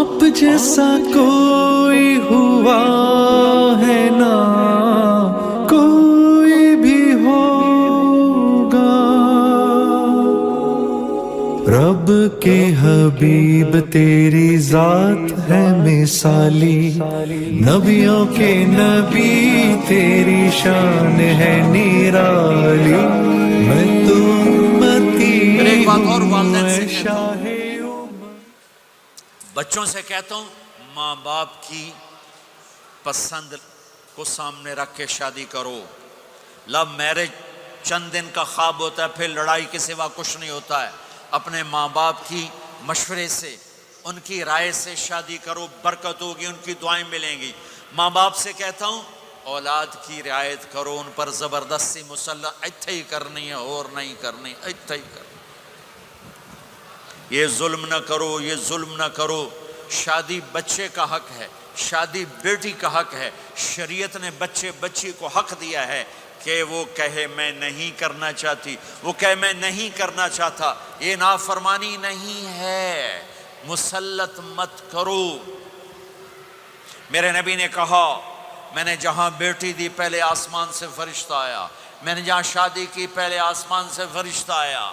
آپ جیسا کوئی ہوا ہے نہ کوئی بھی ہوگا، رب کے حبیب تیری ذات ہے مثالی، نبیوں کے نبی تیری شان ہے نرالی، میں تو امتی ایک بات اور والدین سے ہوں کہتا ہوں، شاہ بچوں سے کہتا ہوں ماں باپ کی پسند کو سامنے رکھ کے شادی کرو۔ لو میرج چند دن کا خواب ہوتا ہے، پھر لڑائی کے سوا کچھ نہیں ہوتا ہے۔ اپنے ماں باپ کی مشورے سے، ان کی رائے سے شادی کرو، برکت ہوگی، ان کی دعائیں ملیں گی۔ ماں باپ سے کہتا ہوں اولاد کی رعایت کرو، ان پر زبردستی مسلط ایتھے ہی کرنی ہے اور نہیں کرنی، ایتھے ہی کرنی، یہ ظلم نہ کرو، یہ ظلم نہ کرو۔ شادی بچے کا حق ہے، شادی بیٹی کا حق ہے۔ شریعت نے بچی کو حق دیا ہے کہ وہ کہے میں نہیں کرنا چاہتی، وہ کہے میں نہیں کرنا چاہتا، یہ نافرمانی نہیں ہے، مسلط مت کرو۔ میرے نبی نے کہا میں نے جہاں بیٹی دی پہلے آسمان سے فرشتہ آیا، میں نے جہاں شادی کی پہلے آسمان سے فرشتہ آیا،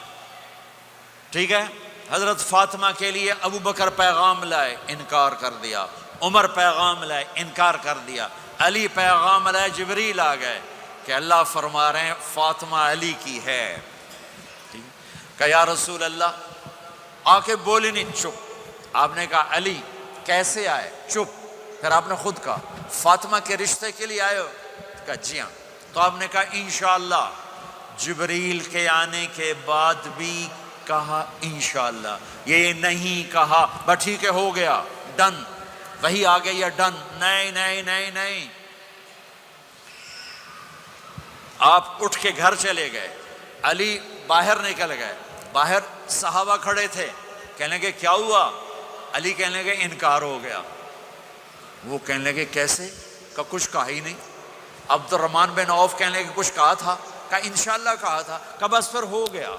ٹھیک ہے۔ حضرت فاطمہ کے لیے ابو بکر پیغام لائے، انکار کر دیا، عمر پیغام لائے، انکار کر دیا، علی پیغام لائے، جبریل آ گئے کہ اللہ فرما رہے ہیں فاطمہ علی کی ہے۔ کہ یا رسول اللہ، آ کے بولی نہیں، چپ۔ آپ نے کہا علی کیسے آئے؟ چپ۔ پھر آپ نے خود کہا فاطمہ کے رشتے کے لیے آئے ہو؟ کہا جی ہاں۔ تو آپ نے کہا انشاءاللہ۔ جبریل کے آنے کے بعد بھی کہا انشاءاللہ، یہ نہیں کہا بس ٹھیک ہے ہو گیا ڈن، وہی آ گئی ہے ڈن، نہیں نہیں نہیں نہیں۔ آپ اٹھ کے گھر چلے گئے، علی باہر نکل گئے، باہر صحابہ کھڑے تھے، کہنے لگے کیا ہوا؟ علی کہنے لگے انکار ہو گیا۔ وہ کہنے لگے کیسے؟ کہ کچھ کہا ہی نہیں۔ عبد الرحمن بن عوف کہنے لگے کچھ کہا تھا؟ کہ انشاءاللہ کہا تھا۔ کہ بس پھر ہو گیا،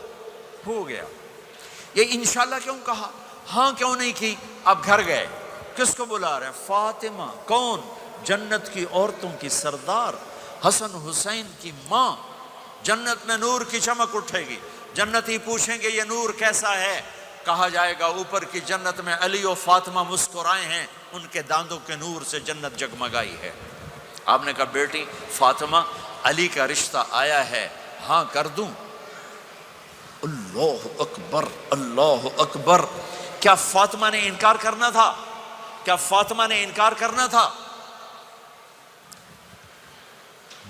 ہو گیا۔ یہ انشاءاللہ کیوں کہا؟ ہاں کیوں نہیں کی؟ اب گھر گئے، کس کو بلا رہے ہیں؟ فاطمہ۔ کون؟ جنت کی عورتوں کی سردار، حسن حسین کی ماں۔ جنت میں نور کی چمک اٹھے گی، جنتی پوچھیں گے یہ نور کیسا ہے؟ کہا جائے گا اوپر کی جنت میں علی و فاطمہ مسکرائے ہیں، ان کے داندوں کے نور سے جنت جگمگائی ہے۔ آپ نے کہا بیٹی فاطمہ علی کا رشتہ آیا ہے، ہاں کر دوں؟ اللہ اکبر، اللہ اکبر۔ کیا فاطمہ نے انکار کرنا تھا؟ کیا فاطمہ نے انکار کرنا تھا؟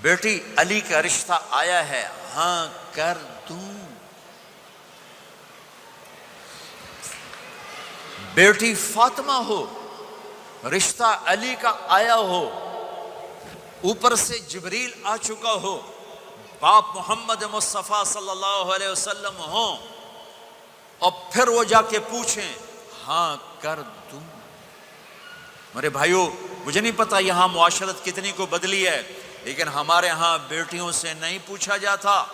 بیٹی علی کا رشتہ آیا ہے، ہاں کر دوں۔ بیٹی فاطمہ ہو، رشتہ علی کا آیا ہو، اوپر سے جبریل آ چکا ہو، باپ محمد مصطفیٰ صلی اللہ علیہ وسلم ہوں، اور پھر وہ جا کے پوچھیں ہاں کر دوں۔ میرے بھائیو، مجھے نہیں پتا یہاں معاشرت کتنی کو بدلی ہے، لیکن ہمارے ہاں بیٹیوں سے نہیں پوچھا جاتا،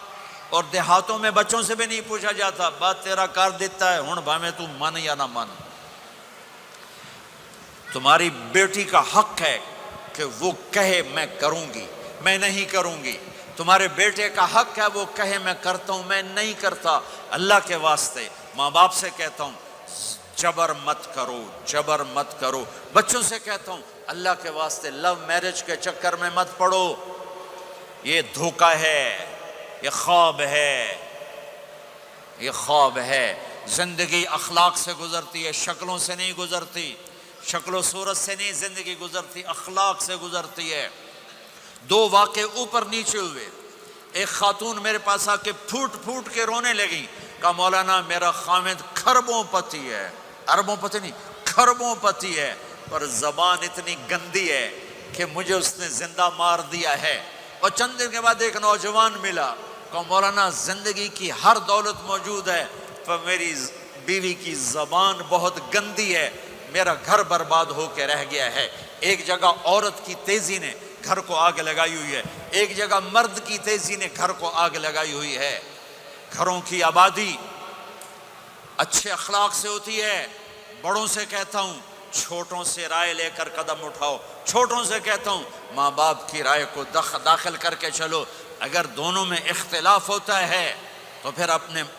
اور دیہاتوں میں بچوں سے بھی نہیں پوچھا جاتا، بات تیرا کر دیتا ہے ہن بھاویں تو من یا نہ من۔ تمہاری بیٹی کا حق ہے کہ وہ کہے میں کروں گی، میں نہیں کروں گی۔ تمہارے بیٹے کا حق ہے وہ کہے میں کرتا ہوں، میں نہیں کرتا۔ اللہ کے واسطے ماں باپ سے کہتا ہوں جبر مت کرو، جبر مت کرو۔ بچوں سے کہتا ہوں اللہ کے واسطے لو میرج کے چکر میں مت پڑو، یہ دھوکہ ہے، یہ خواب ہے، یہ خواب ہے۔ زندگی اخلاق سے گزرتی ہے، شکلوں سے نہیں گزرتی، شکل و صورت سے نہیں زندگی گزرتی، اخلاق سے گزرتی ہے۔ دو واقعے اوپر نیچے ہوئے، ایک خاتون میرے پاس آ کے پھوٹ پھوٹ کے رونے لگی، کہا مولانا میرا خامد کھربوں پتی ہے، اربوں پتی نہیں، کھربوں پتی ہے، پر زبان اتنی گندی ہے کہ مجھے اس نے زندہ مار دیا ہے۔ اور چند دن کے بعد ایک نوجوان ملا، کہا مولانا زندگی کی ہر دولت موجود ہے پر میری بیوی کی زبان بہت گندی ہے، میرا گھر برباد ہو کے رہ گیا ہے۔ ایک جگہ عورت کی تیزی نے گھر کو آگ لگائی ہوئی ہے، ایک جگہ مرد کی تیزی نے گھر کو آگ لگائی ہوئی ہے۔ گھروں کی آبادی اچھے اخلاق سے ہوتی ہے۔ بڑوں سے کہتا ہوں چھوٹوں سے رائے لے کر قدم اٹھاؤ. چھوٹوں سے کہتا ہوں ماں باپ کی رائے کو داخل کر کے چلو. اگر دونوں میں اختلاف ہوتا ہے تو پھر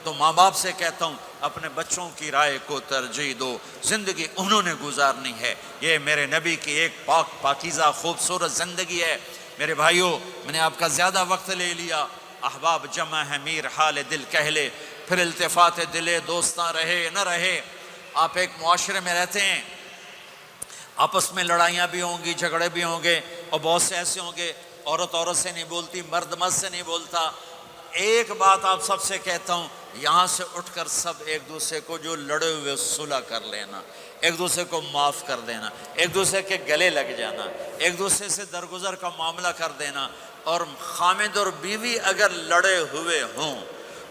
تو ماں باپ سے کہتا ہوں اپنے بچوں کی رائے کو ترجیح دو. زندگی انہوں نے گزارنی ہے. یہ میرے نبی کی ایک پاکیزہ خوبصورت زندگی ہے. میرے بھائیوں، میں نے آپ کا زیادہ وقت لے لیا. احباب جمع ہے میر حال دل کہہ لے، پھر التفات دلے دوستاں رہے نہ رہے. آپ ایک معاشرے میں رہتے ہیں، آپس میں لڑائیاں بھی ہوں گی، جھگڑے بھی ہوں گے، اور بہت سے ایسے ہوں گے عورت عورت سے نہیں بولتی، مرد مرد سے نہیں بولتا. ایک بات آپ سب سے کہتا ہوں، یہاں سے اٹھ کر سب ایک دوسرے کو جو لڑے ہوئے صلح کر لینا، ایک دوسرے کو معاف کر دینا، ایک دوسرے کے گلے لگ جانا، ایک دوسرے سے درگزر کا معاملہ کر دینا. اور خامد اور بیوی اگر لڑے ہوئے ہوں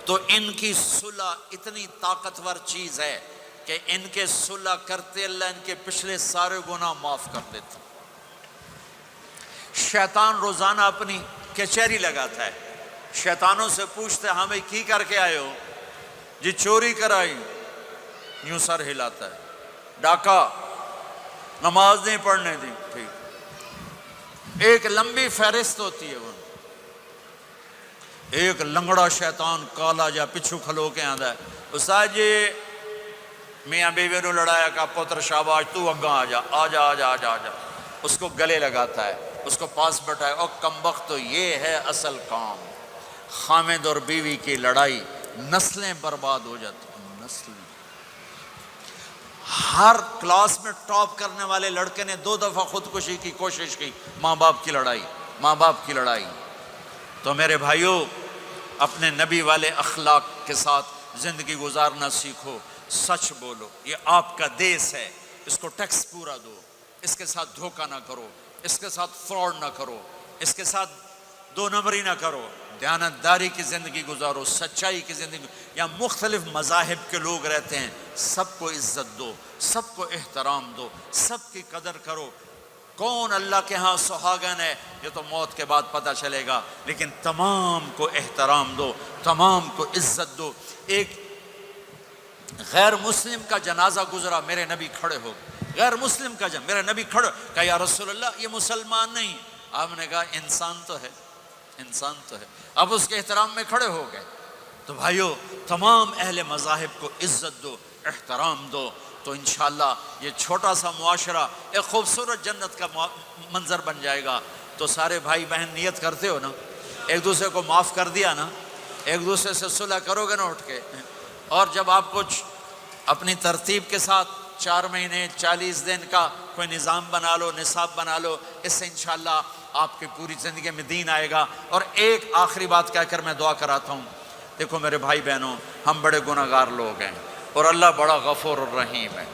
تو ان کی صلح اتنی طاقتور چیز ہے کہ ان کے صلح کرتے اللہ ان کے پچھلے سارے گناہ معاف کر دیتا. شیطان روزانہ اپنی کچہری لگاتا ہے. شیطانوں سے پوچھتے ہمیں کی کر کے آئے ہو؟ جی چوری کرائی. یوں سر ہلاتا ہے. ڈاکہ، نماز نہیں پڑھنے دی. ٹھیک. ایک لمبی فہرست ہوتی ہے. ایک لنگڑا شیطان کالا جا پچھو کھلو کے آندا ہے، استاد جی میاں بیوی نو لڑایا کا پتر شاباش تو اگاں آ جا آ جا آ جا آ جا آ جا. اس کو گلے لگاتا ہے، اس کو پاس بٹھائے. اور کمبخت تو یہ ہے اصل کام. خامد اور بیوی کی لڑائی، نسلیں برباد ہو جاتی ہیں. نسلیں. ہر کلاس میں ٹاپ کرنے والے لڑکے نے 2 دفعہ خودکشی کی کوشش کی. ماں باپ کی لڑائی، ماں باپ کی لڑائی. تو میرے بھائیوں، اپنے نبی والے اخلاق کے ساتھ زندگی گزارنا سیکھو. سچ بولو. یہ آپ کا دیس ہے، اس کو ٹیکس پورا دو. اس کے ساتھ دھوکہ نہ کرو، اس کے ساتھ فراڈ نہ کرو، اس کے ساتھ 2 نمبری نہ کرو. دیانتداری کی زندگی گزارو، سچائی کی زندگی. یہاں مختلف مذاہب کے لوگ رہتے ہیں، سب کو عزت دو، سب کو احترام دو، سب کی قدر کرو. کون اللہ کے ہاں سہاگن ہے یہ تو موت کے بعد پتہ چلے گا، لیکن تمام کو احترام دو، تمام کو عزت دو. ایک غیر مسلم کا جنازہ گزرا، میرے نبی کھڑے ہو گئے. غیر مسلم کا میرے نبی کھڑے کہا یا رسول اللہ یہ مسلمان نہیں. آپ نے کہا انسان تو ہے، انسان تو ہے. اب اس کے احترام میں کھڑے ہو گئے. تو بھائیو، تمام اہل مذاہب کو عزت دو، احترام دو. تو انشاءاللہ یہ چھوٹا سا معاشرہ ایک خوبصورت جنت کا منظر بن جائے گا. تو سارے بھائی بہن نیت کرتے ہو نا، ایک دوسرے کو معاف کر دیا نا، ایک دوسرے سے صلح کرو گے نا اٹھ کے. اور جب آپ کچھ اپنی ترتیب کے ساتھ 4 مہینے 40 دن کا کوئی نظام بنا لو، نصاب بنا لو، اس سے انشاءاللہ آپ کی پوری زندگی میں دین آئے گا. اور ایک آخری بات کہہ کر میں دعا کراتا ہوں. دیکھو میرے بھائی بہنوں، ہم بڑے گناہ گار لوگ ہیں اور اللہ بڑا غفور الرحیم ہے.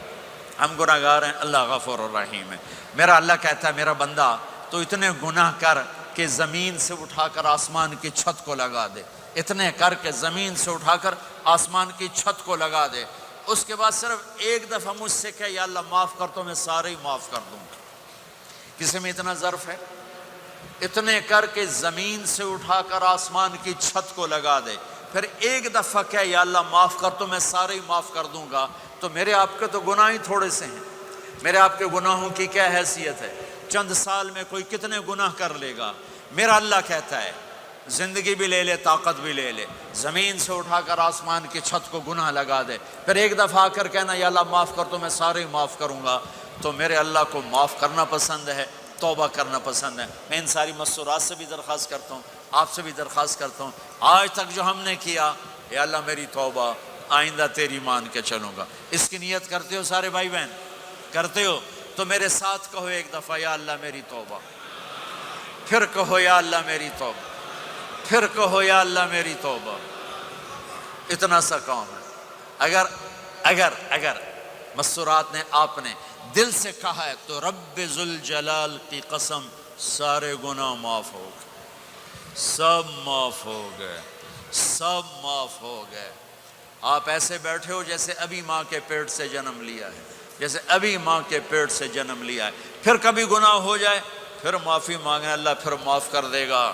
ہم گناہ گار ہیں، اللہ غفور الرحیم ہے. میرا اللہ کہتا ہے میرا بندہ تو اتنے گناہ کر کہ زمین سے اٹھا کر آسمان کی چھت کو لگا دے. اتنے کر کے زمین سے اٹھا کر آسمان کی چھت کو لگا دے. اس کے بعد صرف ایک دفعہ مجھ سے کہ یا اللہ معاف کر تو میں سارے ہی معاف کر دوں گا. کسی میں اتنا ظرف ہے؟ اتنے کر کے زمین سے اٹھا کر آسمان کی چھت کو لگا دے. پھر ایک دفعہ کہ یا اللہ معاف کر تو میں سارے ہی معاف کر دوں گا. تو میرے آپ کے تو گناہ ہی تھوڑے سے ہیں. میرے آپ کے گناہوں کی کیا حیثیت ہے؟ چند سال میں کوئی کتنے گناہ کر لے گا. میرا اللہ کہتا ہے زندگی بھی لے لے، طاقت بھی لے لے، زمین سے اٹھا کر آسمان کی چھت کو گناہ لگا دے. پھر ایک دفعہ آ کر کہنا یا اللہ معاف کر تو میں سارے ہی معاف کروں گا. تو میرے اللہ کو معاف کرنا پسند ہے، توبہ کرنا پسند ہے. میں ان ساری مستورات سے بھی درخواست کرتا ہوں، آپ سے بھی درخواست کرتا ہوں، آج تک جو ہم نے کیا، یا اللہ میری توبہ، آئندہ تیری مان کے چلوں گا. اس کی نیت کرتے ہو سارے بھائی بہن؟ کرتے ہو تو میرے ساتھ کہو ایک دفعہ یا اللہ میری توبہ. پھر کہو یا اللہ میری توبہ. پھر کہو یا اللہ میری توبہ. اتنا سا کام ہے. اگر مستورات نے آپ نے دل سے کہا ہے تو رب ذوالجلال کی قسم سارے گناہ معاف ہو گئے، سب معاف ہو گئے، سب معاف ہو گئے. آپ ایسے بیٹھے ہو جیسے ابھی ماں کے پیٹ سے جنم لیا ہے، جیسے ابھی ماں کے پیٹ سے جنم لیا ہے. پھر کبھی گناہ ہو جائے پھر معافی مانگیں، اللہ پھر معاف کر دے گا.